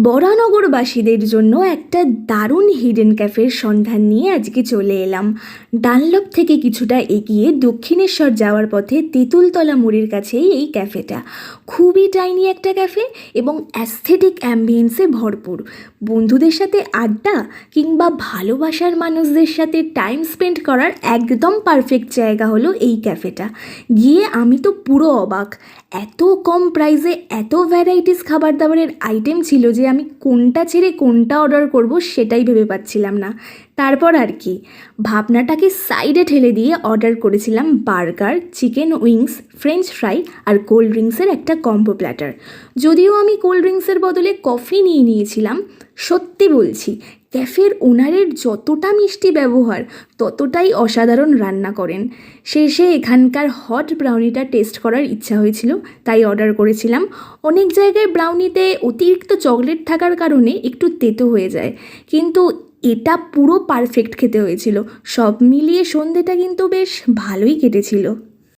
বরানগরবাসীদের জন্য একটা দারুণ হিডেন ক্যাফের সন্ধান নিয়ে আজকে চলে এলাম। ডানলপ থেকে কিছুটা এগিয়ে দক্ষিণেশ্বর যাওয়ার পথে তেঁতুলতলা মোড়ের কাছেই এই ক্যাফেটা। খুবই টাইনি একটা ক্যাফে এবং অ্যাস্থেটিক অ্যাম্বিয়েন্সে ভরপুর। বন্ধুদের সাথে আড্ডা কিংবা ভালোবাসার মানুষদের সাথে টাইম স্পেন্ড করার একদম পারফেক্ট জায়গা হলো এই ক্যাফেটা। গিয়ে আমি তো পুরো অবাক, এত কম প্রাইসে এত ভ্যারাইটিস খাবার দাবারের আইটেম ছিল যে আমি কোনটা ছেড়ে কোনটা অর্ডার করব সেটাই ভেবে পাচ্ছিলাম না। তারপর আর কি, ভাবনাটাকে সাইডে ঠেলে দিয়ে অর্ডার করেছিলাম burger, chicken wings, French fry আর কোল্ড ড্রিঙ্কসের একটা কম্বো প্ল্যাটার। যদিও আমি কোল্ড ড্রিঙ্কসের বদলে কফি নিয়ে নিয়েছিলাম। সত্যি বলছি, ক্যাফের ওনারের যতটা মিষ্টি ব্যবহার ততটাই অসাধারণ রান্না করেন। শেষে এখানকার হট ব্রাউনিটা টেস্ট করার ইচ্ছা হয়েছিল, তাই অর্ডার করেছিলাম। অনেক জায়গায় ব্রাউনিতে অতিরিক্ত চকলেট থাকার কারণে একটু তেতো হয়ে যায়, কিন্তু এটা পুরো পারফেক্ট খেতে হয়েছিল। সব মিলিয়ে সন্ধেটা কিন্তু বেশ ভালোই কেটেছিল।